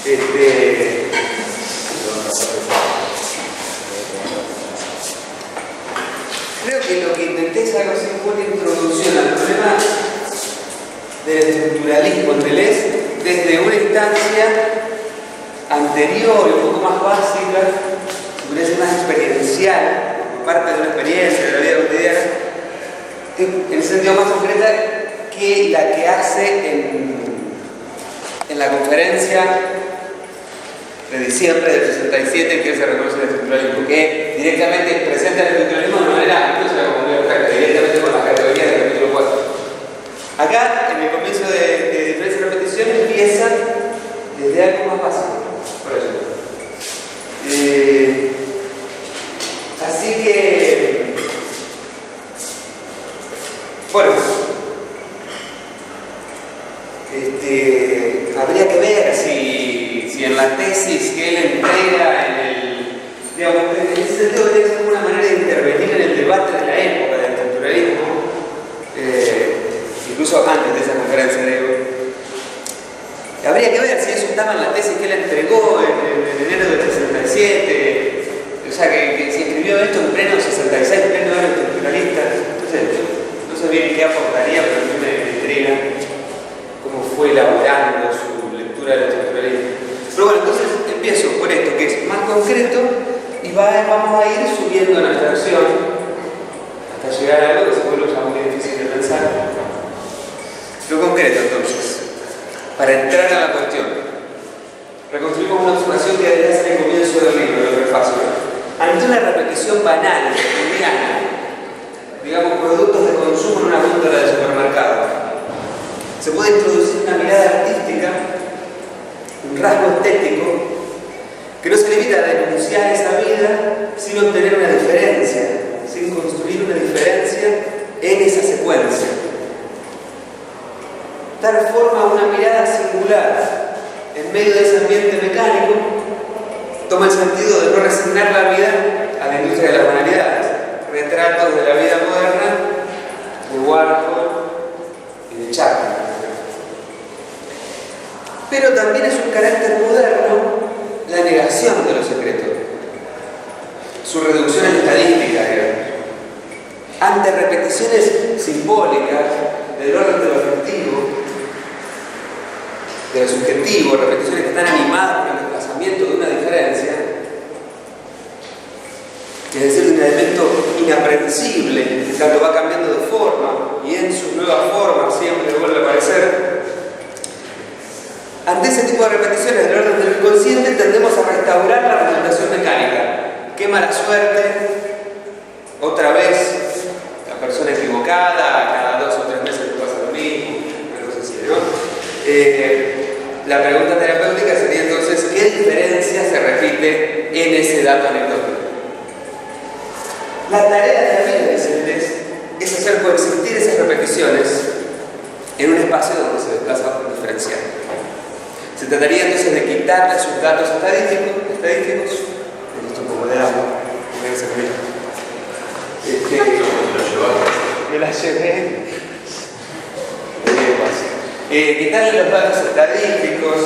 Creo que lo que intenté es algo así como una introducción al problema del estructuralismo en Deleuze desde una instancia anterior y un poco más básica, si pudiera ser más experiencial, como parte de una experiencia de la vida cotidiana, en el sentido más concreta que la que hace en la conferencia de diciembre del 67 que se reconoce el estructuralismo, que directamente presenta el estructuralismo de manera, incluso la comunidad directamente con las categorías del capítulo 4. Acá, en el comienzo de diferencia y repetición, empieza desde algo más básico, por ejemplo. Así que, bueno, habría que ver si en la tesis que él entrega en ese sentido tiene que ser una manera de intervenir en el debate de la época del estructuralismo, incluso antes de esa conferencia, digo. Habría que ver si eso estaba en la tesis que él entregó en enero del 67, o sea, que se escribió esto en pleno 66, en pleno año estructuralista. Entonces, no sé bien qué aportaría, pero a mí me intriga cómo fue elaborando su lectura del estructuralismo. Pero bueno, entonces empiezo por esto, que es más concreto, y vamos a ir subiendo en abstracción hasta llegar a algo que se vuelve ya muy difícil de pensar. Lo concreto, entonces, para entrar a la cuestión, reconstruimos una observación que debería ser el comienzo del libro, del prefacio. Ante una repetición banal, cotidiana, digamos, productos de consumo en una góndola de supermercado, se puede introducir una mirada artística, un rasgo estético, que no se limita a denunciar esa vida sin obtener una diferencia, sin construir una diferencia en esa secuencia. Dar forma a una mirada singular en medio de ese ambiente mecánico toma el sentido de no resignar la vida a la industria de las banalidades. Retratos de la vida moderna de Warhol y de Chapman. Pero también es un carácter moderno la negación de lo secreto, su reducción en estadística, digamos, ante repeticiones simbólicas del orden de lo afectivo, de lo subjetivo, repeticiones que están animadas por el desplazamiento de una diferencia, es decir, de un elemento inaprensible, que tanto va cambiando de forma y en sus nuevas formas siempre vuelve a aparecer. Ante ese tipo de repeticiones del orden del inconsciente tendemos a restaurar la representación mecánica. Qué mala suerte, otra vez la persona equivocada, cada 2 o 3 meses le pasa lo mismo, una cosa así, ¿no? La pregunta terapéutica sería entonces, ¿qué diferencia se repite en ese dato anecdótico? La tarea de la vida, dice el test, es hacer coexistir esas repeticiones en un espacio donde se desplaza diferencial. Se trataría entonces de quitarle sus datos estadísticos, necesito un poco de agua, me la llevé. Quitarle los datos estadísticos,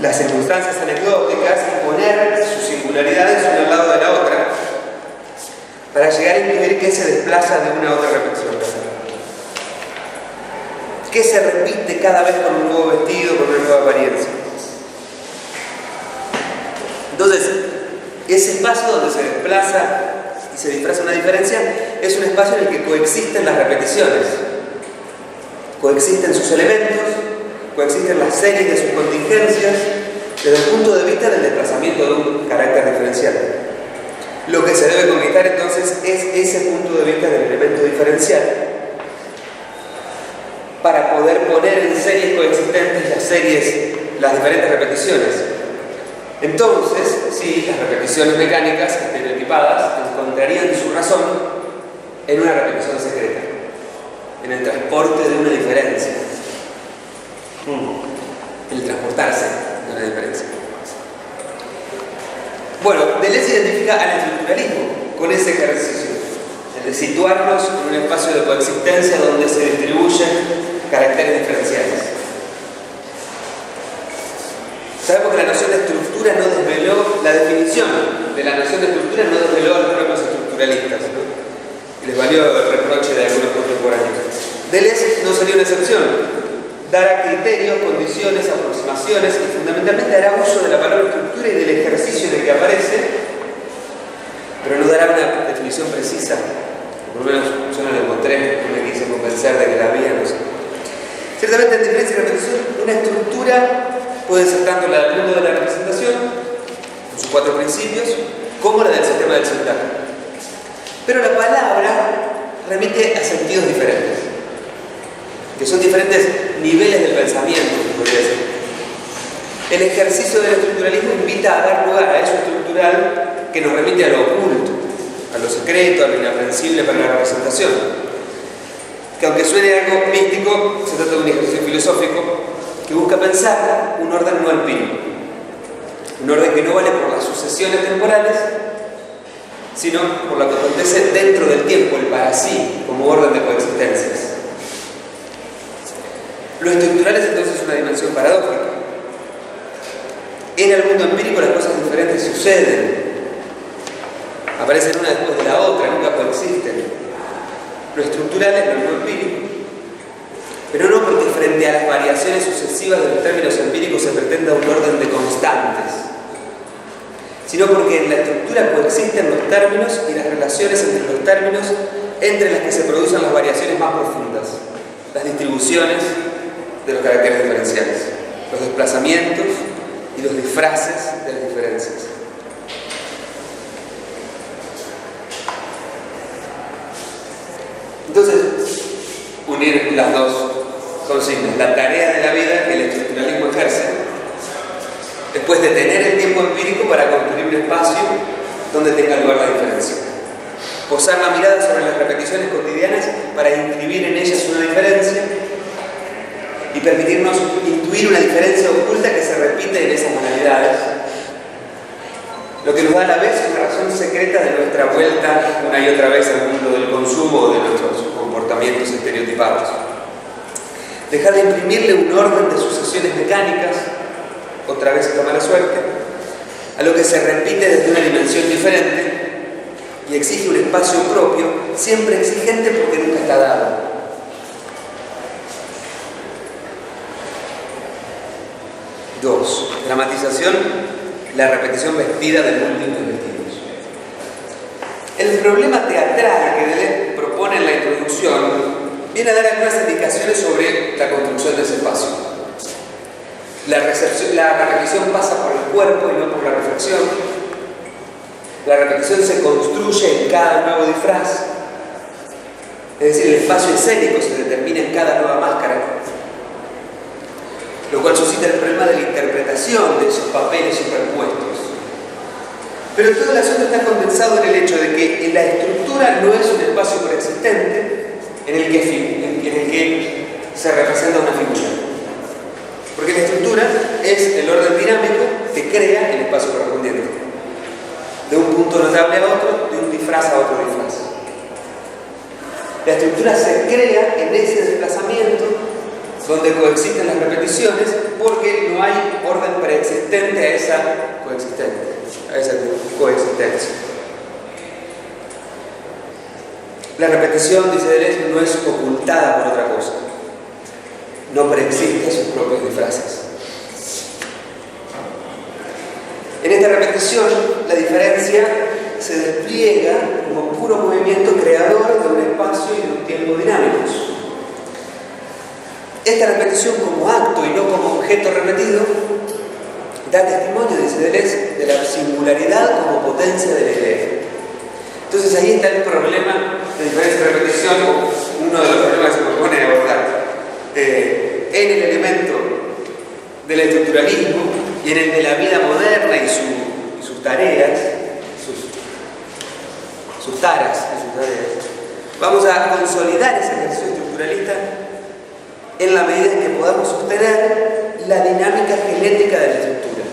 las circunstancias anecdóticas y poner sus singularidades una al lado de la otra para llegar a intuir qué se desplaza de una a otra repetición. ¿Qué se repite cada vez con un nuevo vestido, con una nueva apariencia? Entonces, ese espacio donde se desplaza y se disfraza una diferencia es un espacio en el que coexisten las repeticiones, coexisten sus elementos, coexisten las series de sus contingencias desde el punto de vista del desplazamiento de un carácter diferencial. Lo que se debe conquistar entonces es ese punto de vista del elemento diferencial para poder poner en series coexistentes las diferentes repeticiones. Entonces, sí, las repeticiones mecánicas estereotipadas encontrarían su razón en una repetición secreta, en el transporte de una diferencia, en el transportarse de una diferencia. Bueno, Deleuze identifica al estructuralismo con ese ejercicio, el de situarnos en un espacio de coexistencia donde se distribuyen caracteres diferenciales. definición de la noción de estructura no desveló a los propios estructuralistas, ¿no? Y les valió el reproche de algunos contemporáneos. Deleuze no sería una excepción. Dará criterios, condiciones, aproximaciones y fundamentalmente hará uso de la palabra estructura y del ejercicio en el que aparece, pero no dará una definición precisa. Por lo menos yo no la encontré, no me quise convencer de que la había, no sé. Ciertamente, en diferencia y repetición, una estructura puede ser tanto la del mundo de la representación, con sus 4 principios, como la del sistema del sintaje. Pero la palabra remite a sentidos diferentes, que son diferentes niveles del pensamiento, podría decir. El ejercicio del estructuralismo invita a dar lugar a eso estructural que nos remite a lo oculto, a lo secreto, a lo inaprensible para la representación. Que aunque suene algo místico, se trata de un ejercicio filosófico que busca pensar un orden no empírico. Un orden que no vale por las sucesiones temporales, sino por lo que acontece dentro del tiempo, el para sí, como orden de coexistencias. Lo estructural es entonces una dimensión paradójica. En el mundo empírico las cosas diferentes suceden, aparecen una después de la otra, nunca coexisten. Lo estructural es lo no empírico, pero no porque frente a las variaciones sucesivas de los términos empíricos se pretenda un orden de constantes, sino porque en la estructura coexisten los términos y las relaciones entre los términos entre las que se producen las variaciones más profundas, las distribuciones de los caracteres diferenciales, los desplazamientos y los disfraces de las diferencias. Entonces, unir las dos consignas, la tarea de la vida que el estructuralismo ejerce, después de tener el tiempo empírico para construir un espacio donde tenga lugar la diferencia. Posar la mirada sobre las repeticiones cotidianas para inscribir en ellas una diferencia y permitirnos intuir una diferencia oculta que se repite en esas modalidades, lo que nos da a la vez una razón secreta de nuestra vuelta una y otra vez al mundo del consumo o de nuestros comportamientos estereotipados. Dejar de imprimirle un orden de sucesiones mecánicas, otra vez esta mala suerte, a lo que se repite desde una dimensión diferente y exige un espacio propio, siempre exigente porque nunca está dado. Dos, dramatización, la repetición vestida de múltiples vestidos. El problema teatral que Deleuze propone en la introducción viene a dar algunas indicaciones sobre la construcción de ese espacio. La repetición pasa por el cuerpo y no por la reflexión. La repetición se construye en cada nuevo disfraz. Es decir, el espacio escénico se determina en cada nueva máscara, lo cual suscita el problema de la interpretación de esos papeles superpuestos. Pero todo el asunto está condensado en el hecho de que la estructura no es un espacio preexistente en el que se representa una figura. Porque la estructura es el orden dinámico que crea el espacio correspondiente. De un punto notable a otro, de un disfraz a otro disfraz. La estructura se crea en ese desplazamiento donde coexisten las repeticiones porque no hay orden preexistente a esa coexistencia. La repetición, dice Deleuze, no es ocultada por otra cosa. No preexiste a sus propios disfraces. En esta repetición, la diferencia se despliega como puro movimiento creador de un espacio y de un tiempo dinámicos. Esta repetición como acto y no como objeto repetido da testimonio, dice Deleuze, de la singularidad como potencia de la idea. Entonces ahí está el problema de diferencia de repetición, uno de los problemas que se propone abordar en el elemento del estructuralismo y en el de la vida moderna y sus tareas, sus taras y sus tareas. Vamos a consolidar ese ejercicio estructuralista en la medida en que podamos sostener la dinámica genética de la estructura.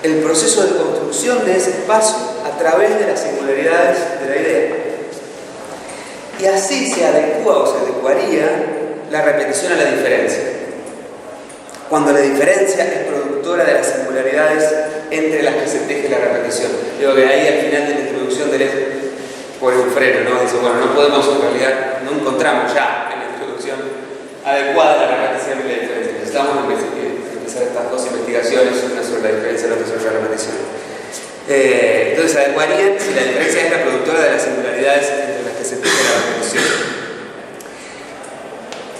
El proceso de construcción de ese espacio a través de las singularidades de la idea. Y así se adecua o se adecuaría la repetición a la diferencia. cuando la diferencia es productora de las singularidades entre las que se teje la repetición. Digo que ahí al final de la introducción Deleuze pone un freno, ¿no? Dice, bueno, no podemos, en realidad, no encontramos ya en la introducción adecuada la repetición y la diferencia. Necesitamos empezar estas dos investigaciones, una sobre la diferencia y la otra sobre la repetición. Entonces adecuarían si la diferencia es la productora de las singularidades entre las que se teje la repetición.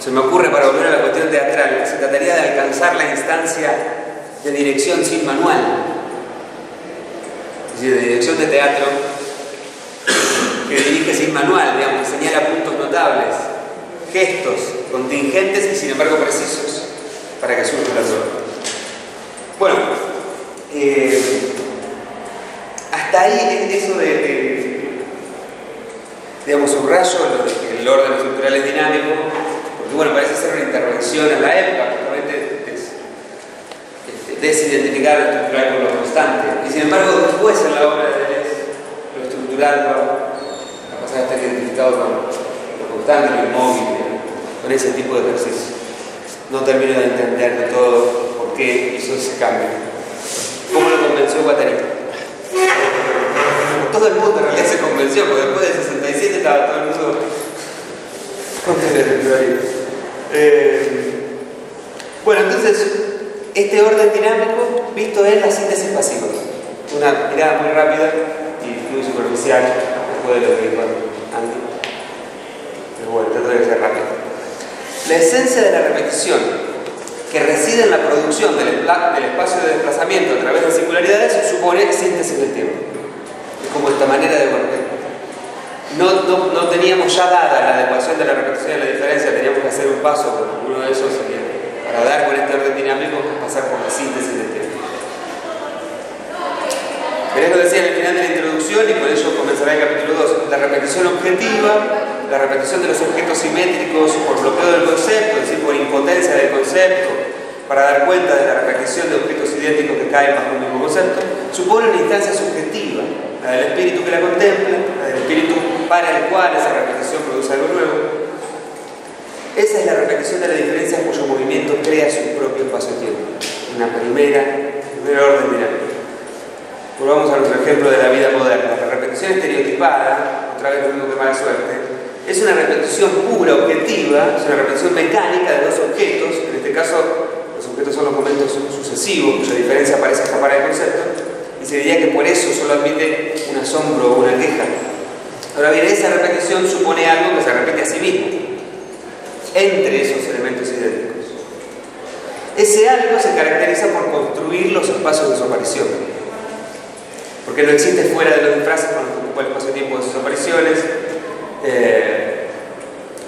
Se me ocurre, para volver a la cuestión teatral, se trataría de alcanzar la instancia de dirección sin manual, es decir, de dirección de teatro que dirige sin manual, digamos, que señala puntos notables, gestos contingentes y sin embargo precisos para que surja la obra. Bueno, hasta ahí eso digamos, subrayo el orden estructural es dinámico, porque bueno, parece ser una intervención en la época, justamente desidentificar lo estructural con lo constante. Y sin embargo, después en la obra de Deleuze, lo estructural va a pasar a estar identificado con lo constante, lo inmóvil, con ese tipo de ejercicio. No termino de entender de todo por qué hizo ese cambio. ¿Cómo lo convenció Guattari? Todo el mundo en realidad se convenció, porque después del 67 estaba todo el mundo contra el estructuralismo. Bueno, entonces, este orden dinámico visto en la síntesis pasiva. Una mirada muy rápida y muy superficial después de lo que dijo Andy. Pero bueno, trato de ser rápido. La esencia de la repetición, que reside en la producción del espacio de desplazamiento a través de singularidades, supone síntesis del tiempo. Es como esta manera de volver. No teníamos ya dada la adecuación de la repetición y la diferencia, teníamos que hacer un paso, uno de esos sería, para dar con este orden dinámico, pasar por la síntesis del tiempo. Pero lo decía en el final de la introducción y con ello comenzará el capítulo 2. La repetición objetiva, la repetición de los objetos simétricos por bloqueo del concepto, es decir, por impotencia del concepto, para dar cuenta de la repetición de objetos idénticos que caen bajo un mismo concepto, supone una instancia subjetiva, la del espíritu que la contempla, la del espíritu para el cual esa repetición produce algo nuevo. Esa es la repetición de la diferencia cuyo movimiento crea su propio espacio-tiempo. Una primer orden dinámico. Volvamos a nuestro ejemplo de la vida moderna. La repetición estereotipada, otra vez lo mismo que mala suerte, es una repetición pura, objetiva, es una repetición mecánica de dos objetos. En este caso, los objetos son los momentos sucesivos, cuya diferencia parece escapar del concepto, y se diría que por eso solo admite un asombro o una queja. Ahora bien, esa repetición supone algo que se repite a sí mismo, entre esos elementos idénticos. Ese algo se caracteriza por construir los espacios de su aparición, porque no existe fuera de los disfraces con los que ocupa el espacio-tiempo de sus apariciones.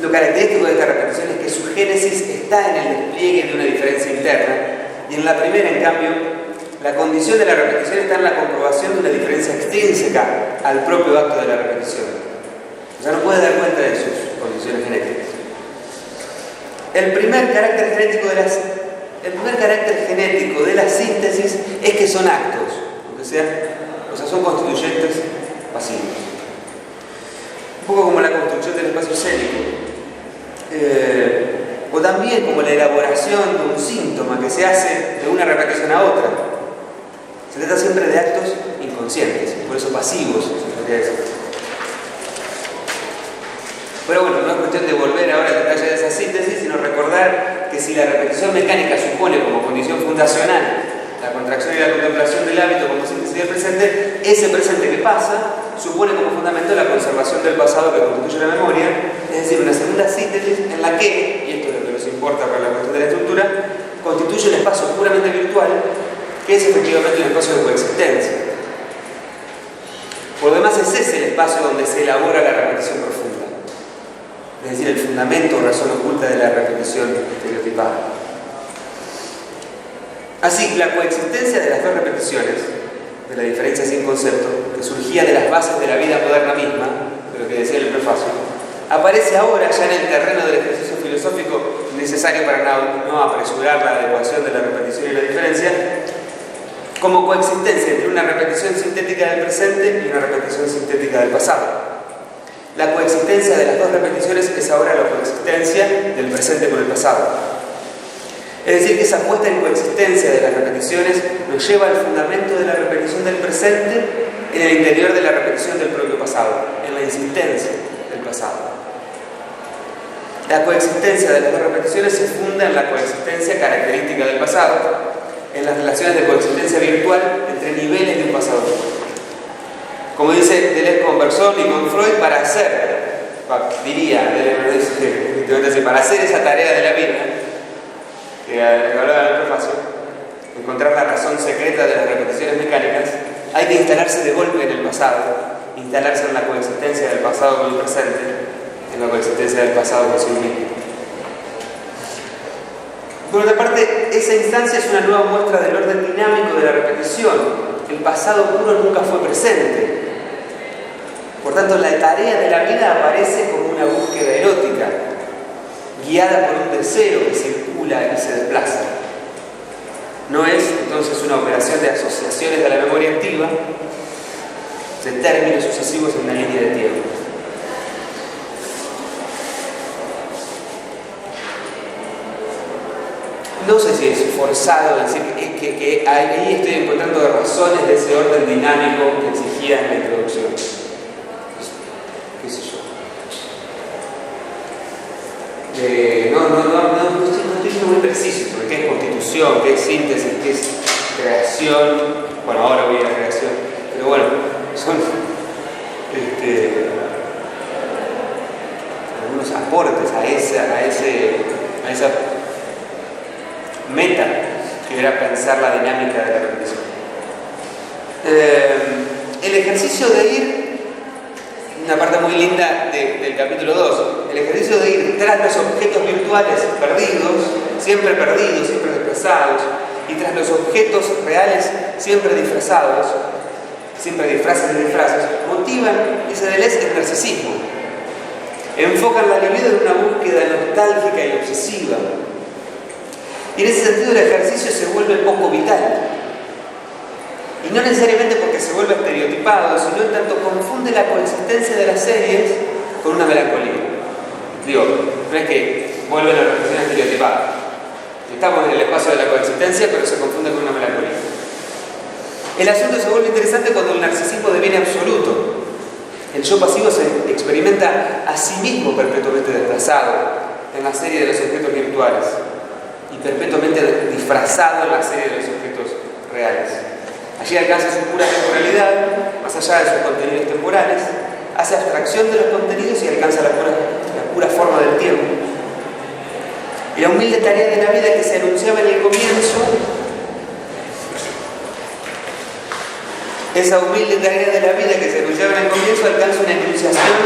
Lo característico de esta repetición es que su génesis está en el despliegue de una diferencia interna, y en la primera, en cambio, la condición de la repetición está en la comprobación de una diferencia extrínseca al propio acto de la repetición. O sea, no puede dar cuenta de sus condiciones genéticas. El primer carácter genético de la síntesis es que son actos, aunque sean, o sea, son constituyentes pasivos. Un poco como la construcción del espacio escénico. O también como la elaboración de un síntoma que se hace de una repetición a otra. Se trata siempre de actos inconscientes, por eso pasivos, se podría decir. Pero bueno, no es cuestión de volver ahora al detalle de esa síntesis, sino recordar que si la repetición mecánica supone como condición fundacional la contracción y la contemplación del hábito como síntesis del presente, ese presente que pasa supone como fundamento la conservación del pasado que constituye la memoria, es decir, una segunda síntesis en la que, y esto es lo que nos importa para la cuestión de la estructura, constituye un espacio puramente virtual que es efectivamente un espacio de coexistencia. Por lo demás, es ese el espacio donde se elabora la repetición profunda, es decir, el fundamento o razón oculta de la repetición estereotipada. Así, la coexistencia de las dos repeticiones, de la diferencia sin concepto, que surgía de las bases de la vida moderna misma, de lo que decía el prefacio, aparece ahora ya en el terreno del ejercicio filosófico necesario para no apresurar la adecuación de la repetición y la diferencia, como coexistencia entre una repetición sintética del presente y una repetición sintética del pasado. La coexistencia de las dos repeticiones es ahora la coexistencia del presente con el pasado. Es decir, que esa puesta en coexistencia de las repeticiones nos lleva al fundamento de la repetición del presente en el interior de la repetición del propio pasado, en la insistencia del pasado. La coexistencia de las dos repeticiones se funda en la coexistencia característica del pasado, en las relaciones de coexistencia virtual entre niveles de un pasado. Como dice Deleuze con Bergson y con Freud, para hacer esa tarea de la vida, que hablaba en el prefacio, encontrar la razón secreta de las repeticiones mecánicas, hay que instalarse de golpe en el pasado, instalarse en la coexistencia del pasado con el presente, en la coexistencia del pasado con sí mismo. Por otra parte, esa instancia es una nueva muestra del orden dinámico de la repetición. El pasado puro nunca fue presente. Por tanto, la tarea de la vida aparece como una búsqueda erótica, guiada por un deseo que circula y se desplaza. No es entonces una operación de asociaciones de la memoria activa, de términos sucesivos en una línea de tiempo. No sé si es forzado decir que ahí estoy encontrando razones de ese orden dinámico que exigía en la introducción. ¿Qué sé yo? No estoy siendo muy preciso sobre qué es constitución, qué es síntesis, qué es creación. Bueno, ahora voy a la creación, pero bueno, son algunos aportes a esa meta que era pensar la dinámica de la repetición. El ejercicio de ir, una parte muy linda del capítulo 2, el ejercicio de ir tras los objetos virtuales perdidos, siempre desplazados, y tras los objetos reales siempre disfrazados, siempre disfraces de disfraces, motivan, dice Deleuze, el narcisismo. Enfocan la libido en una búsqueda nostálgica y obsesiva. Y en ese sentido el ejercicio se vuelve poco vital. Y no necesariamente porque se vuelve estereotipado, sino en tanto confunde la coexistencia de las series con una melancolía. Digo, no es que vuelve a la reflexión estereotipada. Estamos en el espacio de la coexistencia, pero se confunde con una melancolía. El asunto se vuelve interesante cuando el narcisismo deviene absoluto. El yo pasivo se experimenta a sí mismo perpetuamente desplazado en la serie de los objetos virtuales y perpetuamente disfrazado en la serie de los objetos reales. Allí alcanza su pura temporalidad, más allá de sus contenidos temporales, hace abstracción de los contenidos y alcanza la pura forma del tiempo. Y la humilde tarea de la vida que se anunciaba en el comienzo, esa humilde tarea de la vida que se anunciaba en el comienzo alcanza una enunciación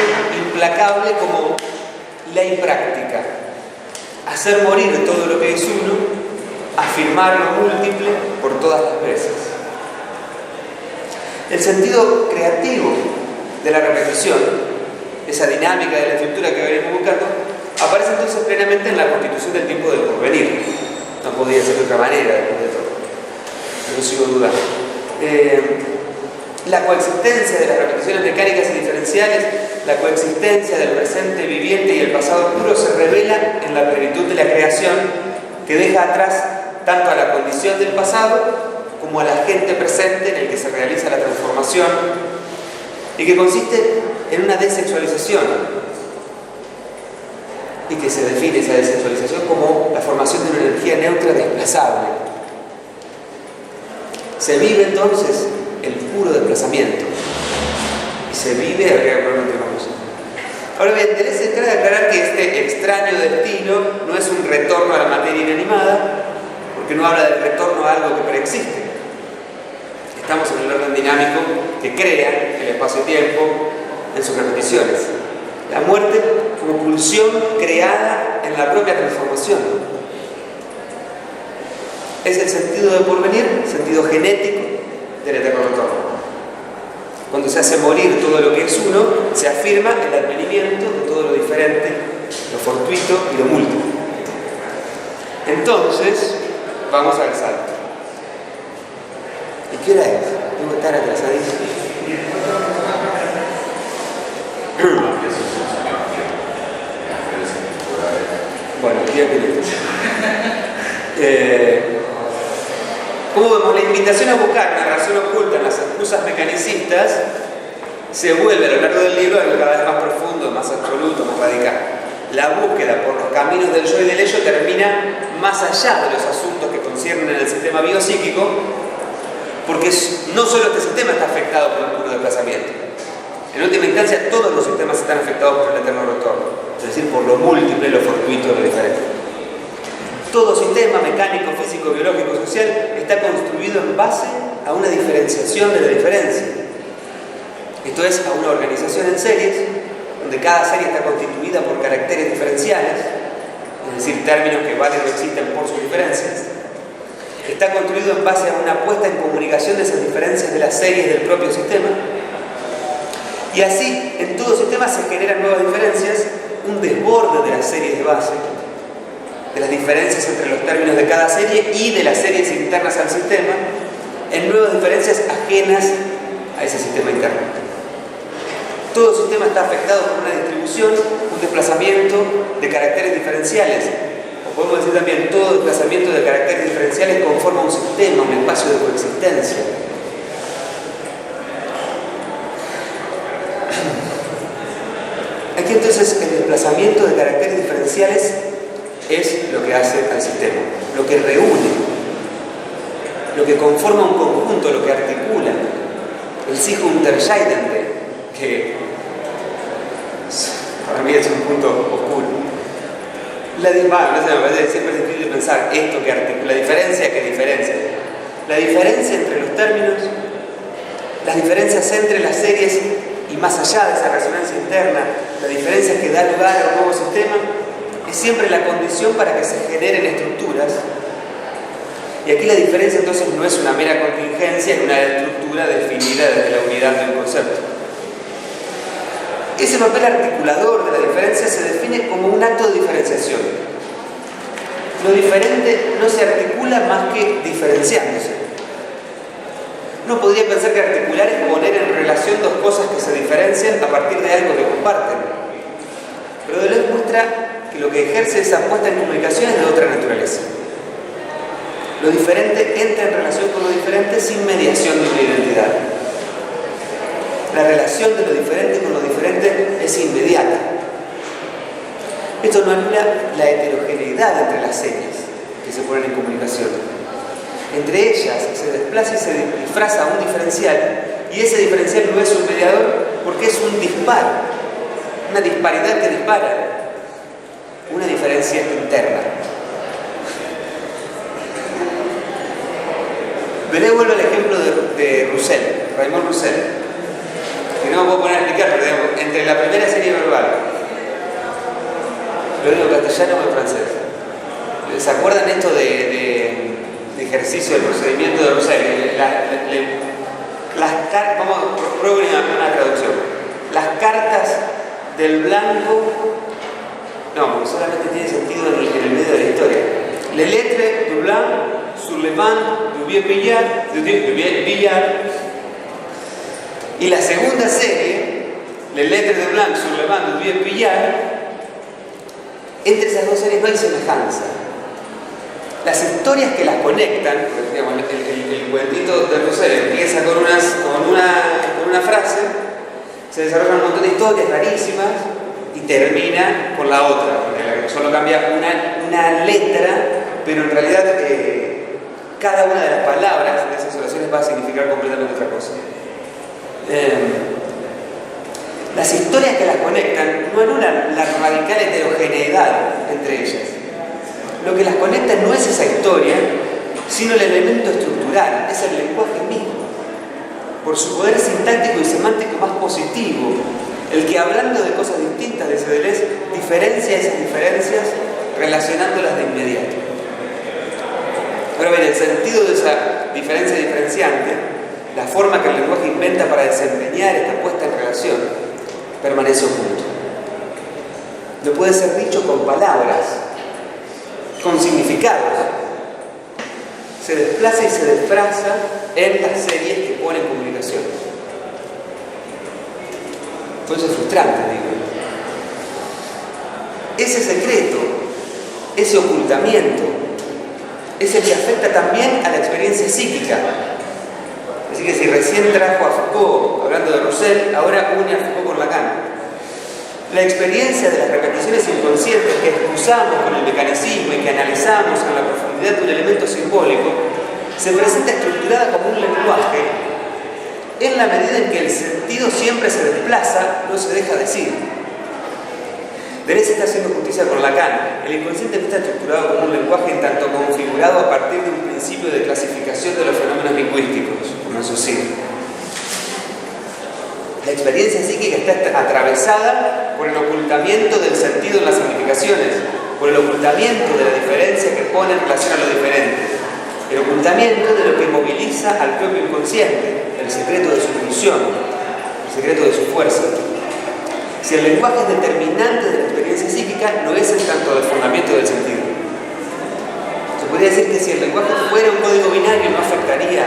implacable como ley práctica. Hacer morir todo lo que es uno, afirmar lo múltiple por todas las veces. El sentido creativo de la repetición, esa dinámica de la estructura que venimos buscando, aparece entonces plenamente en la constitución del tiempo del porvenir. No podía ser de otra manera, después de todo. No sigo dudando. La coexistencia de las repeticiones mecánicas y diferenciales, la coexistencia del presente viviente y el pasado puro se revela en la plenitud de la creación que deja atrás tanto a la condición del pasado como a la gente presente en el que se realiza la transformación y que consiste en una desexualización y que se define esa desexualización como la formación de una energía neutra desplazable. Se vive entonces el puro desplazamiento y se vive, habría que poner un tema. Ahora bien, Deleuze se trata de aclarar que este extraño destino no es un retorno a la materia inanimada, porque no habla del retorno a algo que preexiste. Estamos en el orden dinámico que crea el espacio-tiempo en sus repeticiones. La muerte como pulsión creada en la propia transformación. Es el sentido de porvenir, el sentido genético del eterno retorno. Cuando se hace morir todo lo que es uno, se afirma el advenimiento de todo lo diferente, lo fortuito y lo múltiple. Entonces, vamos al salto. ¿Y qué hora es? Tengo que estar atrasadísimo. Bueno, ¿qué que Como vemos, la invitación a buscar una razón oculta en las excusas mecanicistas se vuelve a lo largo del libro algo cada vez más profundo, más absoluto, más radical. La búsqueda por los caminos del yo y del ello termina más allá de los asuntos que conciernen el sistema biopsíquico, porque no solo este sistema está afectado por el puro desplazamiento. En última instancia, todos los sistemas están afectados por el eterno retorno, es decir, por lo múltiple, lo fortuito, lo diferente. Todo sistema mecánico, físico, biológico, social está construido en base a una diferenciación de la diferencia. Esto es, a una organización en series, donde cada serie está constituida por caracteres diferenciales, es decir, términos que valen o existen por sus diferencias. Está construido en base a una puesta en comunicación de esas diferencias de las series del propio sistema. Y así, en todo sistema se generan nuevas diferencias, un desborde de las series de base, de las diferencias entre los términos de cada serie y de las series internas al sistema, en nuevas diferencias ajenas a ese sistema interno. Todo sistema está afectado por una distribución, un desplazamiento de caracteres diferenciales. O podemos decir también, todo desplazamiento de caracteres diferenciales conforma un sistema, un espacio de coexistencia. Aquí entonces el desplazamiento de caracteres diferenciales es lo que hace al sistema, lo que reúne, lo que conforma un conjunto, lo que articula, el sich unterscheidende, que para mí es un punto oscuro. No sé, me parece siempre es difícil pensar esto que articula, la diferencia que diferencia. La diferencia entre los términos, las diferencias entre las series y más allá de esa resonancia interna, la diferencia que da lugar a un nuevo sistema, es siempre la condición para que se generen estructuras. Y aquí la diferencia entonces no es una mera contingencia en una estructura definida desde la unidad de un concepto. Ese papel articulador de la diferencia se define como un acto de diferenciación. Lo diferente no se articula más que diferenciándose. Uno podría pensar que articular es poner en relación dos cosas que se diferencian a partir de algo que comparten. Pero Deleuze muestra que lo que ejerce esa puesta en comunicación es de otra naturaleza. Lo diferente entra en relación con lo diferente sin mediación de una identidad. La relación de lo diferente con lo diferente es inmediata. Esto no anula la heterogeneidad entre las series que se ponen en comunicación. Entre ellas se desplaza y se disfraza un diferencial, y ese diferencial no es un mediador porque es un disparo, una disparidad que dispara, una diferencia interna. Deleuze vuelve al ejemplo de Roussel, Raymond Roussel, que no me puedo poner a explicar, pero digamos, entre la primera serie verbal, lo digo en castellano o en francés. ¿Se acuerdan esto de ejercicio del procedimiento de Roussel? Prueben una traducción. Las cartas del blanco, no, porque solamente tiene sentido en el medio de la historia. Les lettres du blanc sur le banc du vieux Billard. Y la segunda serie, Les lettres du blanc sur le banc du vieux Billard, entre esas dos series no hay semejanza. Las historias que las conectan, digamos, el cuentito de Roussel empieza con una frase, se desarrollan un montón de historias rarísimas y termina con la otra, porque solo cambia una letra, pero en realidad cada una de las palabras de esas oraciones va a significar completamente otra cosa. Las historias que las conectan no anulan la radical heterogeneidad entre ellas. Lo que las conecta no es esa historia, sino el elemento estructural, es el lenguaje mismo, por su poder sintáctico y semántico más positivo, el que, hablando de cosas distintas de Deleuze, diferencia esas diferencias relacionándolas de inmediato. Ahora bien, el sentido de esa diferencia diferenciante, la forma que el lenguaje inventa para desempeñar esta puesta en relación, permanece oculto. No puede ser dicho con palabras, con significados. Se desplaza y se disfraza en las series que pone en comunicación. Por eso es frustrante, digo. Ese secreto, ese ocultamiento, es el que afecta también a la experiencia psíquica. Así que si recién trajo a Foucault hablando de Roussel, ahora une a Foucault con Lacan. La experiencia de las repeticiones inconscientes que excusamos con el mecanicismo y que analizamos en la profundidad de un elemento simbólico se presenta estructurada como un lenguaje en la medida en que el sentido siempre se desplaza, no se deja decir. Deleuze está haciendo justicia con Lacan. El inconsciente está estructurado como un lenguaje en tanto configurado a partir de un principio de clasificación de los fenómenos lingüísticos, como en su signo. La experiencia psíquica está atravesada por el ocultamiento del sentido en las significaciones, por el ocultamiento de la diferencia que pone en relación a lo diferente, el ocultamiento de lo que moviliza al propio inconsciente, el secreto de su función, el secreto de su fuerza. Si el lenguaje es determinante de la experiencia psíquica, no es en tanto el fundamento del sentido. Se podría decir que si el lenguaje fuera un código binario, no afectaría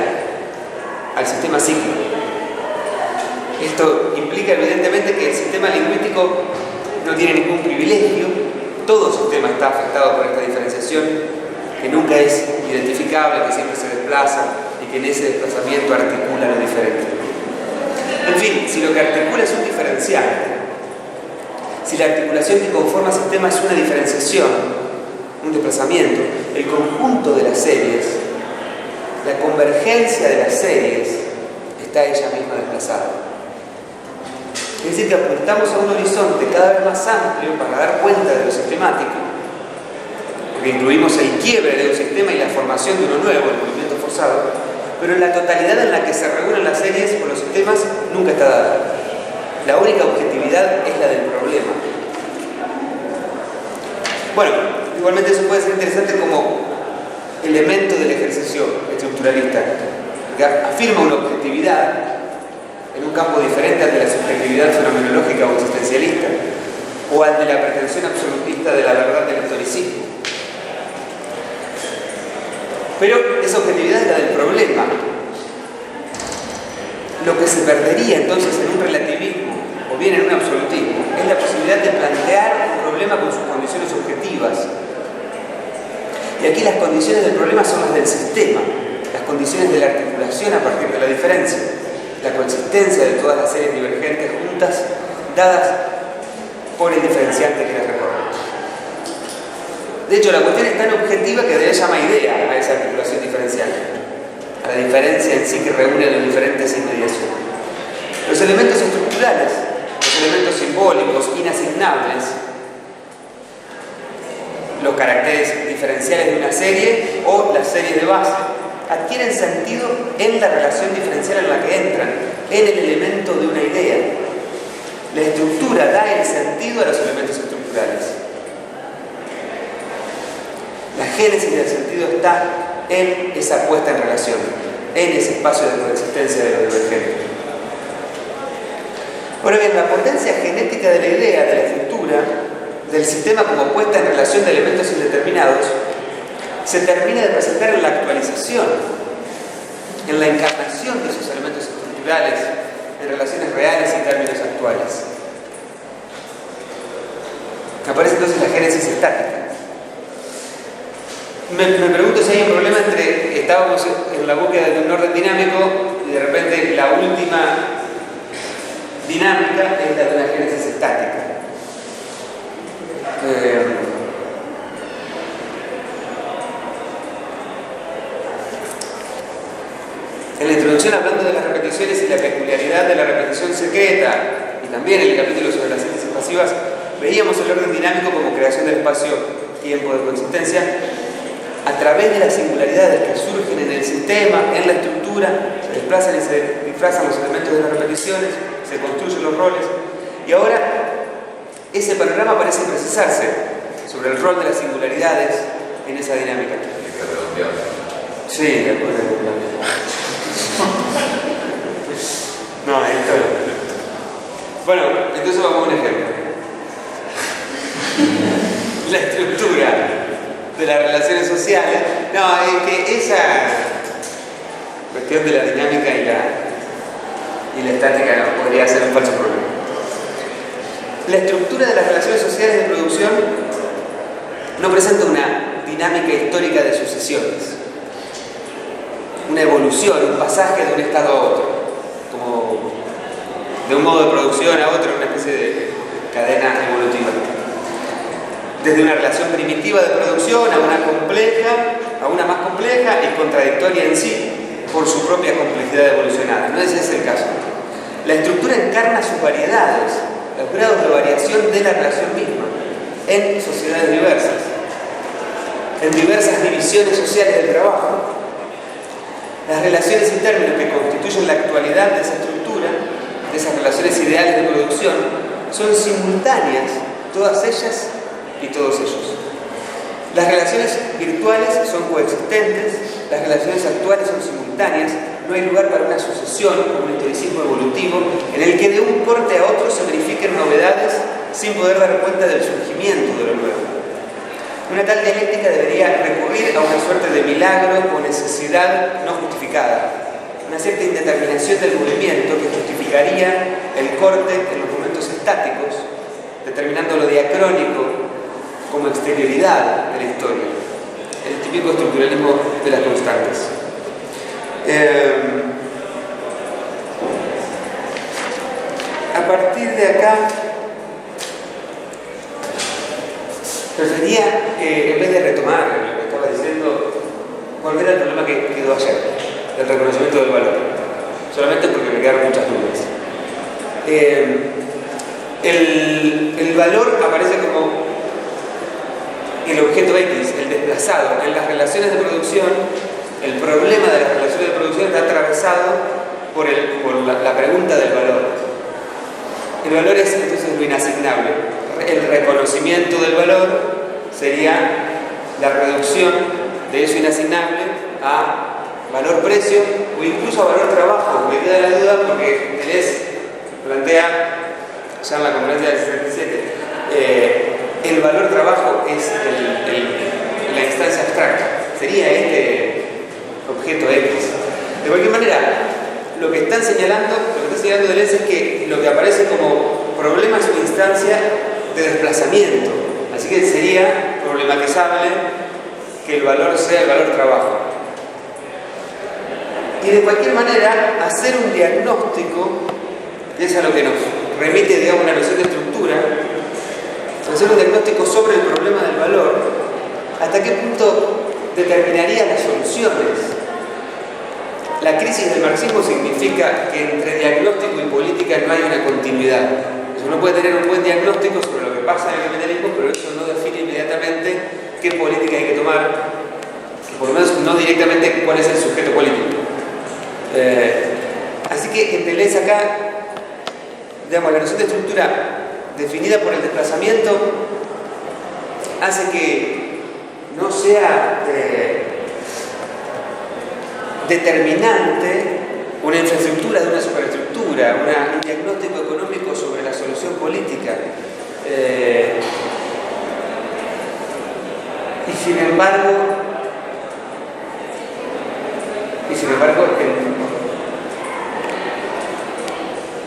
al sistema psíquico. Esto implica evidentemente que el sistema lingüístico no tiene ningún privilegio. Todo sistema está afectado por esta diferenciación, que nunca es identificable, que siempre se desplaza y que en ese desplazamiento articula lo diferente. En fin, si lo que articula es un diferencial, si la articulación que conforma el sistema es una diferenciación, un desplazamiento, el conjunto de las series, la convergencia de las series, está ella misma desplazada. Es decir, que apuntamos a un horizonte cada vez más amplio para dar cuenta de lo sistemático, porque incluimos el quiebre de un sistema y la formación de uno nuevo, el movimiento forzado, pero la totalidad en la que se reúnen las series o los sistemas nunca está dada. La única objetividad es la del problema. Bueno, igualmente eso puede ser interesante como elemento del ejercicio estructuralista, que afirma una objetividad en un campo diferente al de la subjetividad fenomenológica o existencialista, o al de la pretensión absolutista de la verdad del historicismo. Pero esa objetividad es la del problema. Lo que se perdería entonces en un relativismo o bien en un absolutismo es la posibilidad de plantear un problema con sus condiciones objetivas. Y aquí las condiciones del problema son las del sistema, las condiciones de la articulación a partir de la diferencia, la consistencia de todas las series divergentes juntas, dadas por el diferenciante que las recorre. De hecho, la cuestión es tan objetiva que Deleuze llama idea a esa articulación diferencial, a la diferencia en sí que reúne a los diferentes inmediaciones. Los elementos estructurales, los elementos simbólicos inasignables, los caracteres diferenciales de una serie o las series de base, adquieren sentido en la relación diferencial en la que entran, en el elemento de una idea. La estructura da el sentido a los elementos estructurales. La génesis del sentido está en esa puesta en relación, en ese espacio de coexistencia de lo divergente. Ahora bien, la potencia genética de la idea, de la estructura, del sistema como puesta en relación de elementos indeterminados, se termina de presentar en la actualización, en la encarnación de esos elementos estructurales, en relaciones reales y términos actuales. Aparece entonces la génesis estática. Me pregunto si hay un problema entre, estábamos en la búsqueda de un orden dinámico y de repente la última dinámica es la de una génesis estática. En la introducción, hablando de las repeticiones y la peculiaridad de la repetición secreta, y también en el capítulo sobre las síntesis pasivas, veíamos el orden dinámico como creación del espacio-tiempo de coexistencia a través de las singularidades que surgen en el sistema, en la estructura, se desplazan y se disfrazan los elementos de las repeticiones, se construyen los roles, y ahora ese panorama parece precisarse sobre el rol de las singularidades en esa dinámica. Sí, de acuerdo. No, esto no. Bueno, entonces vamos a un ejemplo. La estructura de las relaciones sociales. No, es que esa cuestión de la dinámica y la estática podría ser un falso problema. La estructura de las relaciones sociales de producción no presenta una dinámica histórica de sucesiones, una evolución, un pasaje de un estado a otro, como de un modo de producción a otro, una especie de cadena evolutiva. Desde una relación primitiva de producción a una más compleja y contradictoria en sí, por su propia complejidad evolucionada. No ese es el caso. La estructura encarna sus variedades, los grados de variación de la relación misma, en sociedades diversas, en diversas divisiones sociales del trabajo. Las relaciones y términos que constituyen la actualidad de esa estructura, de esas relaciones ideales de producción, son simultáneas, todas ellas y todos ellos. Las relaciones virtuales son coexistentes, las relaciones actuales son simultáneas, no hay lugar para una sucesión o un historicismo evolutivo en el que de un corte a otro se verifiquen novedades sin poder dar cuenta del surgimiento de lo nuevo. Una tal dialéctica debería recurrir a una suerte de milagro o necesidad no justificada, una cierta indeterminación del movimiento que justificaría el corte en los momentos estáticos, determinando lo diacrónico como exterioridad de la historia, el típico estructuralismo de las constantes. A partir de acá, preferiría que en vez de retomar lo que estaba diciendo, volver al problema que quedó ayer, del reconocimiento del valor, solamente porque me quedaron muchas dudas. El valor aparece como el objeto X, el desplazado. En las relaciones de producción, el problema de las relaciones de producción está atravesado por la pregunta del valor. El valor es entonces lo inasignable. El reconocimiento del valor sería la reducción de eso inasignable a valor-precio o incluso a valor-trabajo, me queda la duda porque Deleuze plantea ya en la conferencia del 67 el valor-trabajo es la instancia abstracta, sería este objeto X. De cualquier manera, lo que está señalando Deleuze es que lo que aparece como problema es una instancia de desplazamiento, así que sería problematizable que el valor sea el valor-trabajo. Y de cualquier manera, hacer un diagnóstico, que es a lo que nos remite, digamos, una noción de estructura, hacer un diagnóstico sobre el problema del valor, hasta qué punto determinaría las soluciones. La crisis del marxismo significa que entre diagnóstico y política no hay una continuidad. Uno puede tener un buen diagnóstico sobre lo que pasa en el capitalismo, pero eso no define inmediatamente qué política hay que tomar, por lo menos no directamente cuál es el sujeto político. Así que en Deleuze acá, digamos, la noción de estructura definida por el desplazamiento hace que no sea determinante una infraestructura de una superestructura, un diagnóstico económico sobre la solución política. Y sin embargo,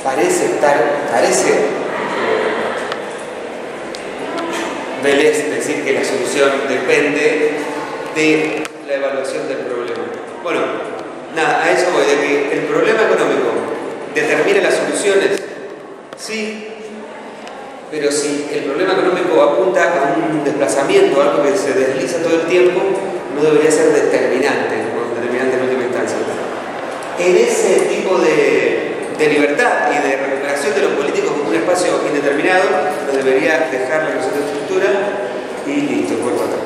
parece Deleuze decir que la solución depende de la evaluación del problema. Bueno, nada, a eso voy, de que el problema económico determina las soluciones, sí, pero si el problema económico apunta a un desplazamiento, a algo que se desliza todo el tiempo, no debería ser determinante en última instancia. En ese tipo de libertad y de recuperación de los políticos como un espacio indeterminado, nos debería dejar la noción de estructura y listo, por cuatro.